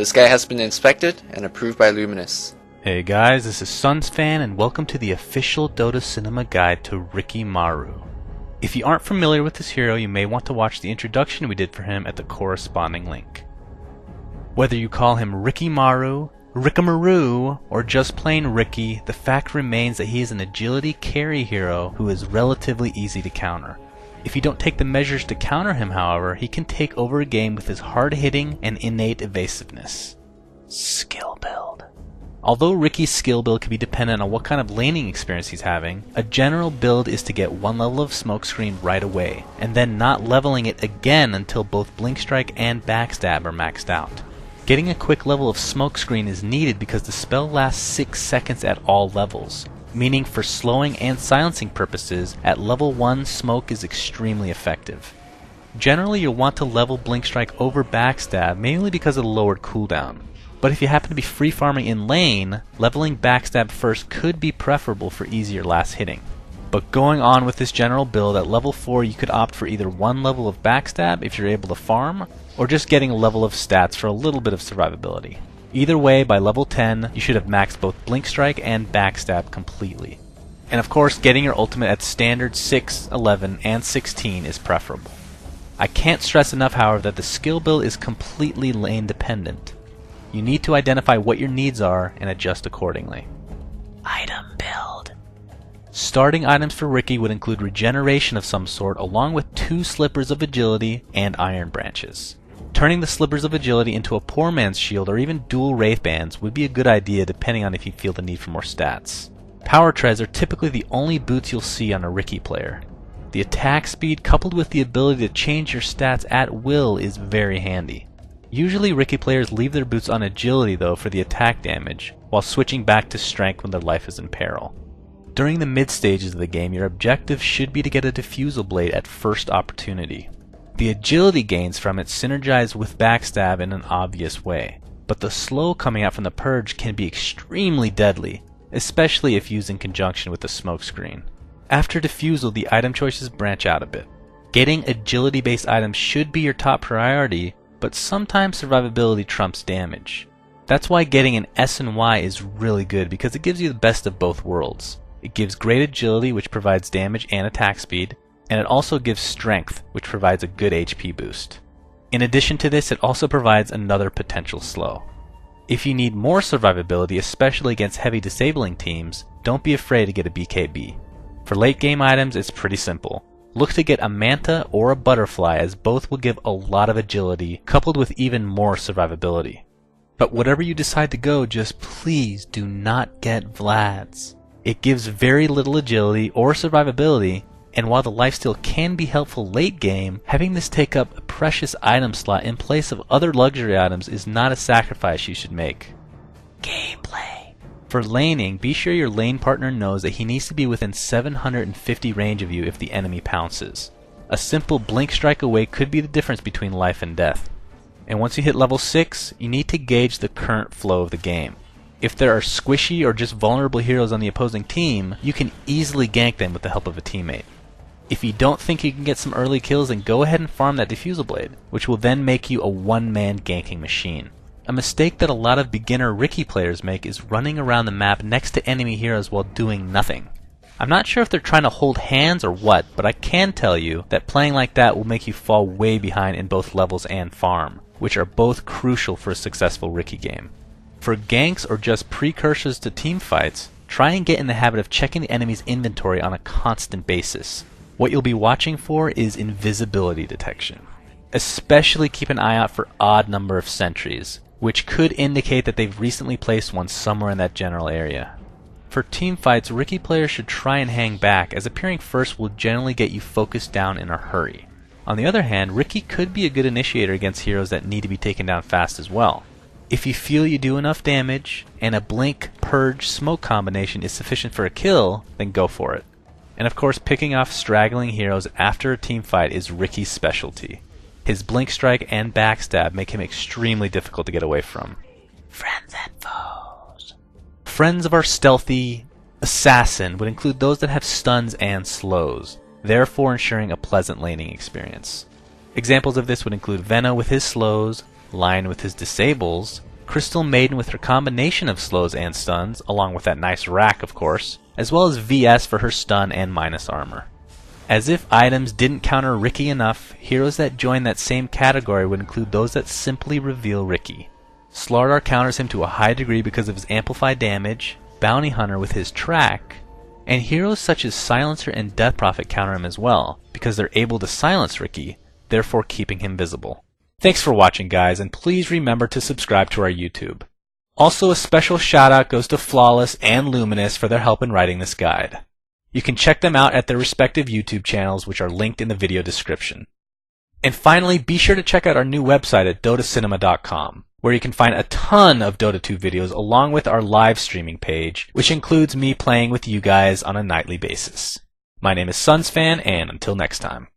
This guy has been inspected and approved by Luminous. Hey guys, this is SunsFan and welcome to the official Dota Cinema Guide to Rikimaru. If you aren't familiar with this hero, you may want to watch the introduction we did for him at the corresponding link. Whether you call him Rikimaru, Rikimaru, or just plain Riki, the fact remains that he is an agility carry hero who is relatively easy to counter. If you don't take the measures to counter him, however, he can take over a game with his hard-hitting and innate evasiveness. Skill build. Although Riki's skill build can be dependent on what kind of laning experience he's having, a general build is to get one level of smokescreen right away, and then not leveling it again until both Blink Strike and Backstab are maxed out. Getting a quick level of smokescreen is needed because the spell lasts 6 seconds at all levels, meaning for slowing and silencing purposes, at level 1 smoke is extremely effective. Generally you'll want to level Blink Strike over Backstab mainly because of the lowered cooldown. But if you happen to be free farming in lane, leveling Backstab first could be preferable for easier last hitting. But going on with this general build, at level 4 you could opt for either one level of Backstab if you're able to farm, or just getting a level of stats for a little bit of survivability. Either way, by level 10 you should have maxed both Blink Strike and Backstab completely. And of course, getting your ultimate at standard 6, 11, and 16 is preferable. I can't stress enough, however, that the skill build is completely lane dependent. You need to identify what your needs are and adjust accordingly. Item build. Starting items for Riki would include regeneration of some sort along with 2 slippers of agility and iron branches. Turning the slippers of agility into a poor man's shield or even dual wraith bands would be a good idea depending on if you feel the need for more stats. Power treads are typically the only boots you'll see on a Riki player. The attack speed coupled with the ability to change your stats at will is very handy. Usually Riki players leave their boots on agility though for the attack damage, while switching back to strength when their life is in peril. During the mid stages of the game, your objective should be to get a Diffusal Blade at first opportunity. The agility gains from it synergize with Backstab in an obvious way, but the slow coming out from the Purge can be extremely deadly, especially if used in conjunction with the smokescreen. After Diffusal, the item choices branch out a bit. Getting agility based items should be your top priority, but sometimes survivability trumps damage. That's why getting an S and Y is really good because it gives you the best of both worlds. It gives great agility, which provides damage and attack speed, and it also gives strength, which provides a good HP boost. In addition to this, it also provides another potential slow. If you need more survivability, especially against heavy disabling teams, don't be afraid to get a BKB. For late game items, it's pretty simple. Look to get a Manta or a Butterfly, as both will give a lot of agility, coupled with even more survivability. But whatever you decide to go, just please do not get Vlad's. It gives very little agility or survivability, and while the lifesteal can be helpful late game, having this take up a precious item slot in place of other luxury items is not a sacrifice you should make. Gameplay. For laning, be sure your lane partner knows that he needs to be within 750 range of you if the enemy pounces. A simple Blink Strike away could be the difference between life and death. And once you hit level 6, you need to gauge the current flow of the game. If there are squishy or just vulnerable heroes on the opposing team, you can easily gank them with the help of a teammate. If you don't think you can get some early kills, then go ahead and farm that Diffusal Blade, which will then make you a one-man ganking machine. A mistake that a lot of beginner Riki players make is running around the map next to enemy heroes while doing nothing. I'm not sure if they're trying to hold hands or what, but I can tell you that playing like that will make you fall way behind in both levels and farm, which are both crucial for a successful Riki game. For ganks or just precursors to team fights, try and get in the habit of checking the enemy's inventory on a constant basis. What you'll be watching for is invisibility detection. Especially keep an eye out for odd number of sentries, which could indicate that they've recently placed one somewhere in that general area. For team fights, Riki players should try and hang back, as appearing first will generally get you focused down in a hurry. On the other hand, Riki could be a good initiator against heroes that need to be taken down fast as well. If you feel you do enough damage, and a Blink, Purge, Smoke combination is sufficient for a kill, then go for it. And of course, picking off straggling heroes after a team fight is Riki's specialty. His Blink Strike and Backstab make him extremely difficult to get away from. Friends and foes. Friends of our stealthy assassin would include those that have stuns and slows, therefore ensuring a pleasant laning experience. Examples of this would include Venna with his slows, Lion with his disables, Crystal Maiden with her combination of slows and stuns, along with that nice rack of course, as well as VS for her stun and minus armor. As if items didn't counter Riki enough, heroes that join that same category would include those that simply reveal Riki. Slardar counters him to a high degree because of his amplified damage, Bounty Hunter with his track, and heroes such as Silencer and Death Prophet counter him as well, because they're able to silence Riki, therefore keeping him visible. Thanks for watching guys, and please remember to subscribe to our YouTube. Also a special shout out goes to Flawless and Luminous for their help in writing this guide. You can check them out at their respective YouTube channels, which are linked in the video description. And finally, be sure to check out our new website at dotacinema.com, where you can find a ton of Dota 2 videos along with our live streaming page, which includes me playing with you guys on a nightly basis. My name is SunsFan, and until next time.